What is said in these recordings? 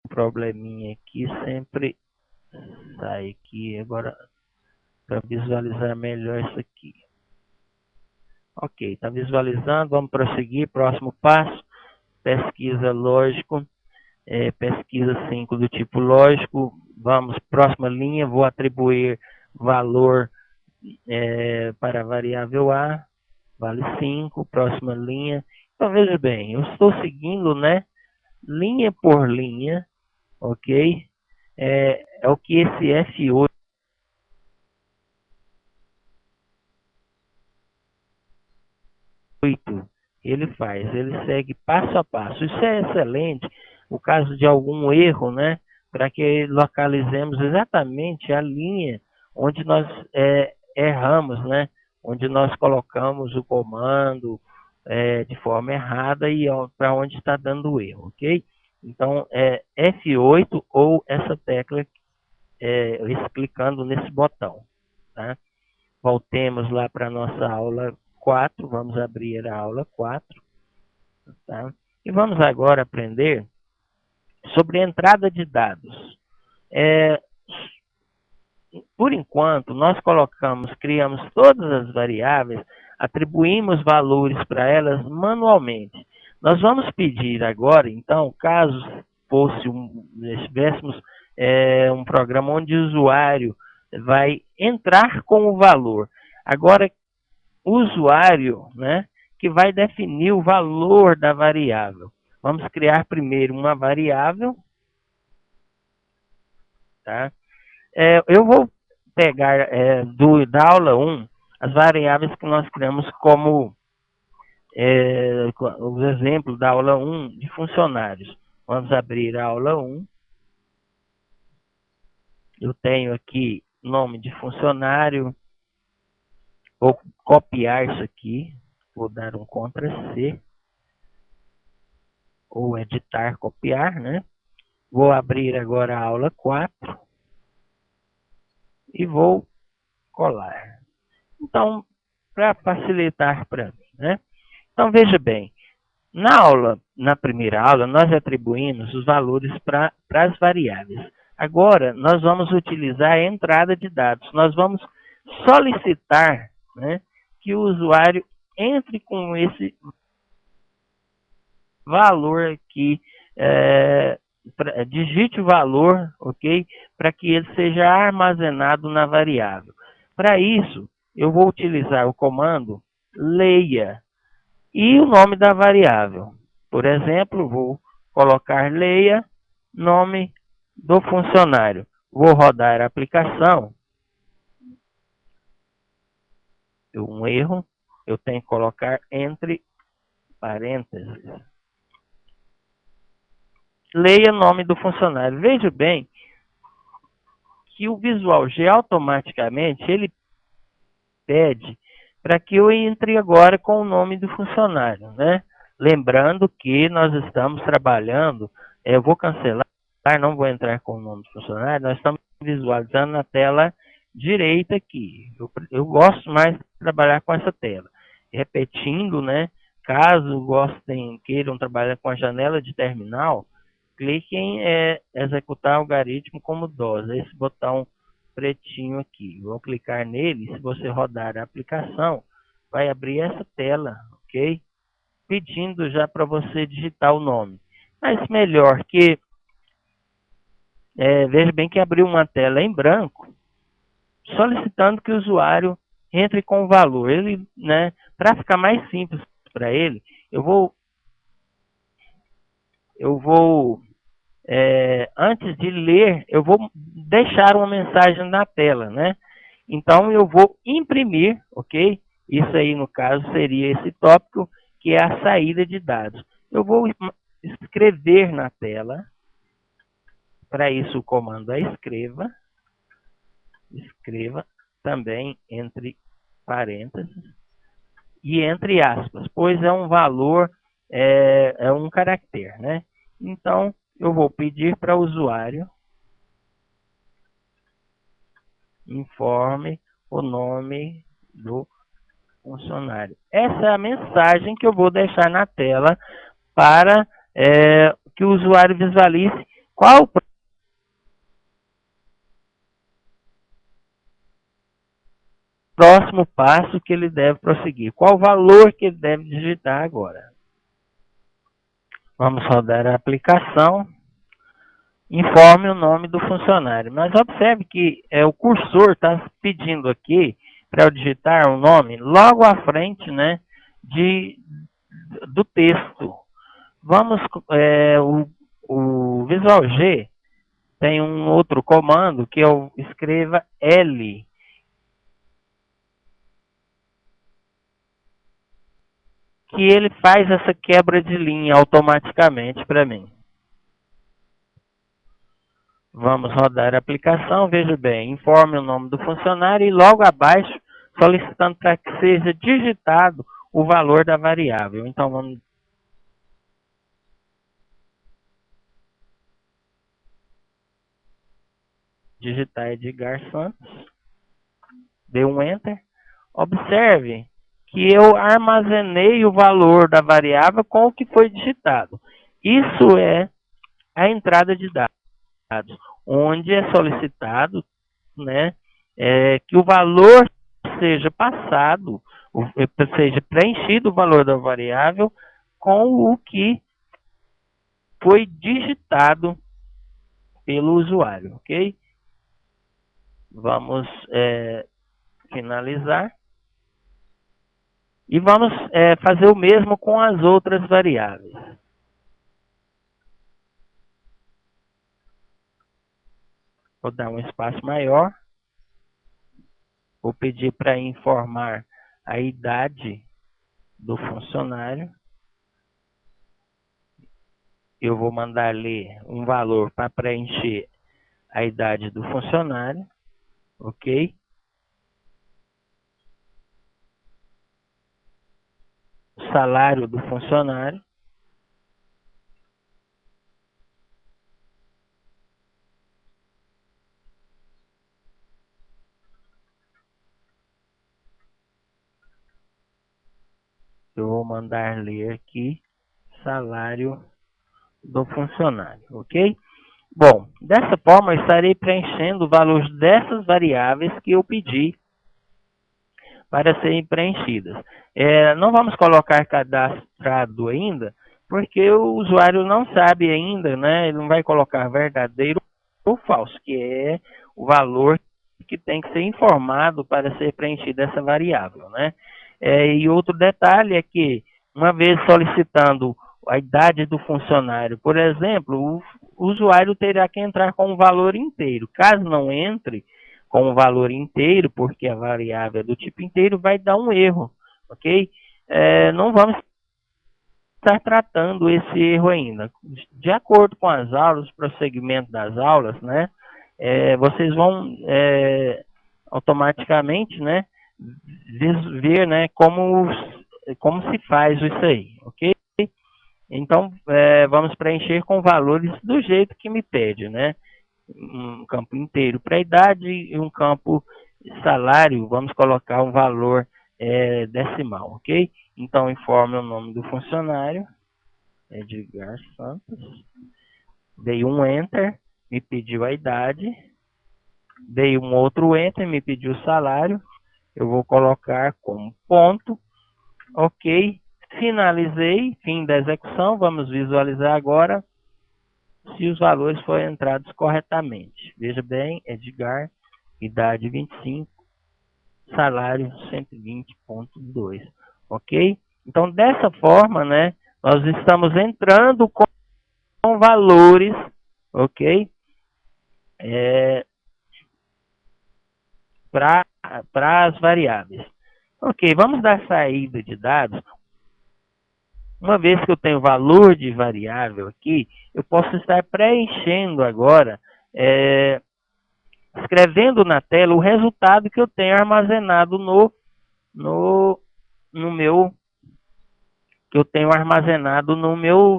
probleminha aqui, sempre sai aqui agora para visualizar melhor isso aqui. Ok, está visualizando, vamos prosseguir, próximo passo, pesquisa lógico, pesquisa 5 do tipo lógico, vamos, próxima linha, vou atribuir valor para a variável A, vale 5, próxima linha. Então veja bem, eu estou seguindo, né, linha por linha, ok? É o que esse F8 ele faz, ele segue passo a passo. Isso é excelente, o caso de algum erro, né? Para que localizemos exatamente a linha onde nós erramos, né? Onde nós colocamos o comando de forma errada e para onde está dando o erro, ok? Então, F8 ou essa tecla clicando nesse botão, tá? Voltemos lá para a nossa aula 4, vamos abrir a aula 4, tá? E vamos agora aprender sobre entrada de dados. Por enquanto, nós criamos todas as variáveis, atribuímos valores para elas manualmente. Nós vamos pedir agora, então, caso tivéssemos um programa onde o usuário vai entrar com o valor. Agora, o usuário, né, que vai definir o valor da variável. Vamos criar primeiro uma variável, tá? Eu vou pegar da aula 1 as variáveis que nós criamos como os exemplos da aula 1 de funcionários. Vamos abrir a aula 1. Eu tenho aqui nome de funcionário. Vou copiar isso aqui. Vou dar um Ctrl+C. Ou editar, copiar, né? Vou abrir agora a aula 4. E vou colar. Então, para facilitar para mim, né? Então, veja bem. Na primeira aula, nós atribuímos os valores para as variáveis. Agora, nós vamos utilizar a entrada de dados. Nós vamos solicitar, né, que o usuário entre com esse valor aqui, digite o valor, ok? Para que ele seja armazenado na variável. Para isso, eu vou utilizar o comando leia e o nome da variável. Por exemplo, vou colocar leia nome do funcionário. Vou rodar a aplicação. Um erro, eu tenho que colocar entre parênteses. Leia nome do funcionário. Veja bem que o Visual G automaticamente ele pede para que eu entre agora com o nome do funcionário, né? Lembrando que nós estamos trabalhando, eu vou cancelar, não vou entrar com o nome do funcionário, nós estamos visualizando na tela direita aqui. Eu gosto mais de trabalhar com essa tela. Repetindo, né? Caso queiram trabalhar com a janela de terminal, cliquem em executar algoritmo como DOS, esse botão pretinho aqui. Vou clicar nele, se você rodar a aplicação, vai abrir essa tela, ok? Pedindo já para você digitar o nome. Mas melhor que, veja bem que abriu uma tela em branco, solicitando que o usuário entre com o valor. Ele, né, para ficar mais simples para ele, eu vou antes de ler, eu vou deixar uma mensagem na tela, né? Então, eu vou imprimir, ok? Isso aí, no caso, seria esse tópico, que é a saída de dados. Eu vou escrever na tela. Para isso, o comando é escreva. Escreva também entre parênteses e entre aspas, pois é um valor, é um caractere, né? Então, eu vou pedir para o usuário informe o nome do funcionário. Essa é a mensagem que eu vou deixar na tela para que o usuário visualize Qual o próximo passo que ele deve prosseguir? Qual o valor que ele deve digitar agora? Vamos rodar a aplicação. Informe o nome do funcionário. Mas observe que o cursor está pedindo aqui para eu digitar o nome logo à frente, né, do texto. Vamos, o Visual G tem um outro comando que eu escreva L. Que ele faz essa quebra de linha automaticamente para mim. Vamos rodar a aplicação, veja bem, informe o nome do funcionário e logo abaixo solicitando para que seja digitado o valor da variável. Então vamos digitar Edgar Santos, dê um Enter. Observe que eu armazenei o valor da variável com o que foi digitado. Isso é a entrada de dados, onde é solicitado, né, que o valor seja passado, seja preenchido o valor da variável com o que foi digitado pelo usuário, ok? Vamos finalizar. E vamos fazer o mesmo com as outras variáveis. Vou dar um espaço maior. Vou pedir para informar a idade do funcionário. Eu vou mandar ler um valor para preencher a idade do funcionário. Ok? O salário do funcionário. Eu vou mandar ler aqui salário do funcionário, ok? Bom, dessa forma eu estarei preenchendo o valor dessas variáveis que eu pedi para serem preenchidas. Não vamos colocar cadastrado ainda, porque o usuário não sabe ainda, né? Ele não vai colocar verdadeiro ou falso, que é o valor que tem que ser informado para ser preenchida essa variável, né? E outro detalhe é que, uma vez solicitando a idade do funcionário, por exemplo, o usuário terá que entrar com o valor inteiro. Caso não entre com o valor inteiro, porque a variável é do tipo inteiro, vai dar um erro, ok? Não vamos estar tratando esse erro ainda. De acordo com as aulas, prosseguimento das aulas, né? Vocês vão automaticamente, né, ver, né, como se faz isso aí, ok? Então, vamos preencher com valores do jeito que me pede, né? Um campo inteiro para a idade e um campo salário, vamos colocar um valor decimal, ok? Então, informe o nome do funcionário, Edgar Santos, dei um Enter, me pediu a idade, dei um outro Enter, me pediu o salário, eu vou colocar como ponto, ok, finalizei, fim da execução, vamos visualizar agora se os valores foram entrados corretamente. Veja bem, Edgar, idade 25, salário 120,2, ok? Então, dessa forma, né, nós estamos entrando com valores, ok? Para as variáveis. Ok, vamos dar saída de dados. Uma vez que eu tenho valor de variável aqui, eu posso estar preenchendo agora, escrevendo na tela o resultado que eu tenho armazenado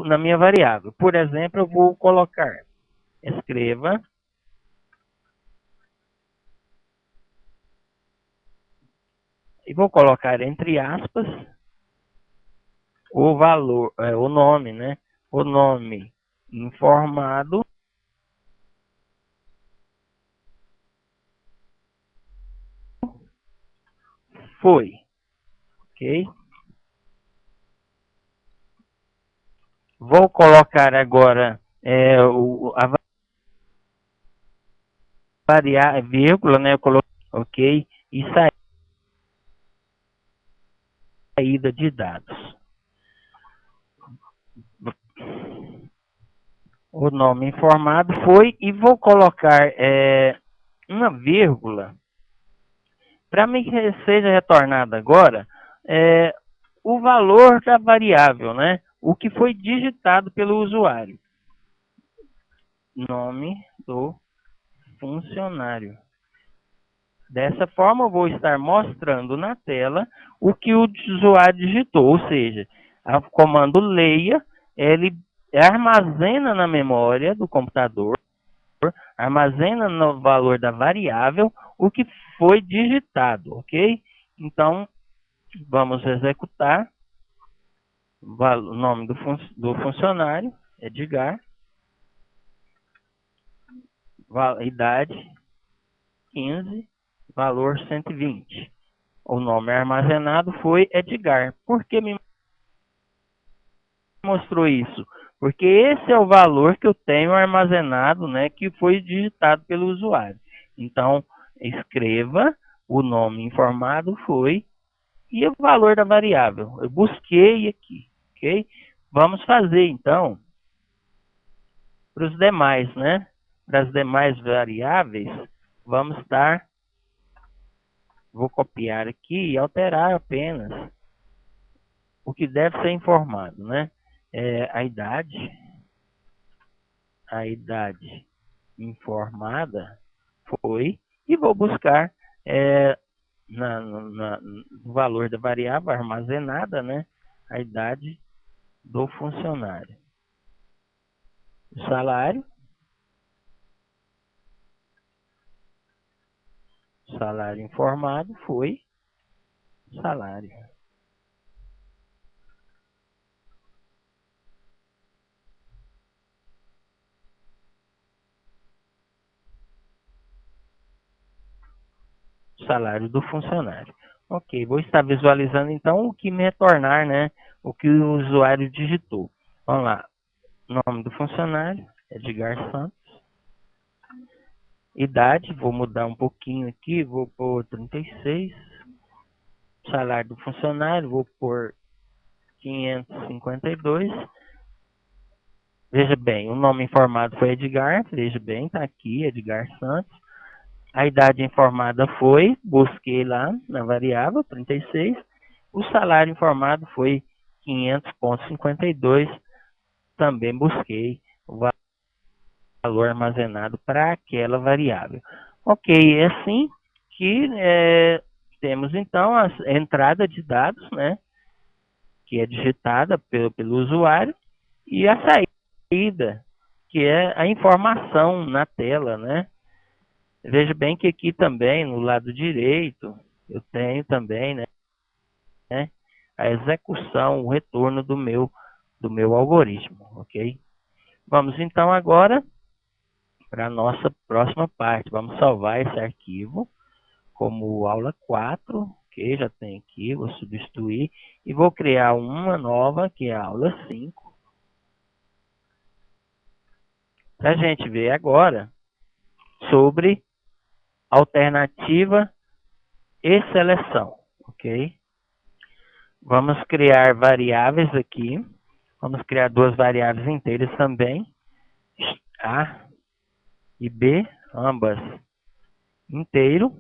na minha variável. Por exemplo, eu vou colocar, escreva e vou colocar entre aspas o valor, o nome, né? O nome informado foi, ok? Vou colocar agora a variável, vírgula, né? Eu coloquei, ok? E saída de dados. O nome informado foi, e vou colocar uma vírgula para mim que seja retornado agora o valor da variável, né? O que foi digitado pelo usuário. Nome do funcionário. Dessa forma, eu vou estar mostrando na tela o que o usuário digitou, ou seja, o comando leia, ele armazena na memória do computador, armazena no valor da variável o que foi digitado, ok? Então, vamos executar o nome do funcionário, Edgar, idade 15, valor 120. O nome armazenado foi Edgar. Por que me mostrou isso? Porque esse é o valor que eu tenho armazenado, né, que foi digitado pelo usuário. Então, escreva o nome informado foi e o valor da variável. Eu busquei aqui, ok? Vamos fazer, então, para os demais, né? Para as demais variáveis, vamos estar... Vou copiar aqui e alterar apenas o que deve ser informado, né? A idade informada foi, e vou buscar no valor da variável armazenada, né? A idade do funcionário. O salário informado foi salário. Salário do funcionário. Ok, vou estar visualizando então o que me retornar, né? O que o usuário digitou. Vamos lá. Nome do funcionário, Edgar Santos. Idade, vou mudar um pouquinho aqui, vou pôr 36. Salário do funcionário, vou pôr 552. Veja bem, o nome informado foi Edgar, veja bem, tá aqui, Edgar Santos. A idade informada foi, busquei lá na variável, 36. O salário informado foi 500,52. Também busquei o valor armazenado para aquela variável. Ok, é assim que temos então a entrada de dados, né, que é digitada pelo usuário, e a saída, que é a informação na tela, né. Veja bem que aqui também, no lado direito, eu tenho também, né, a execução, o retorno do meu algoritmo, ok? Vamos então agora para a nossa próxima parte. Vamos salvar esse arquivo como aula 4, ok? Já tem aqui, vou substituir e vou criar uma nova, que é a aula 5. Para a gente ver agora sobre alternativa e seleção, ok? Vamos criar variáveis aqui. Vamos criar duas variáveis inteiras também. A e B, ambas inteiro.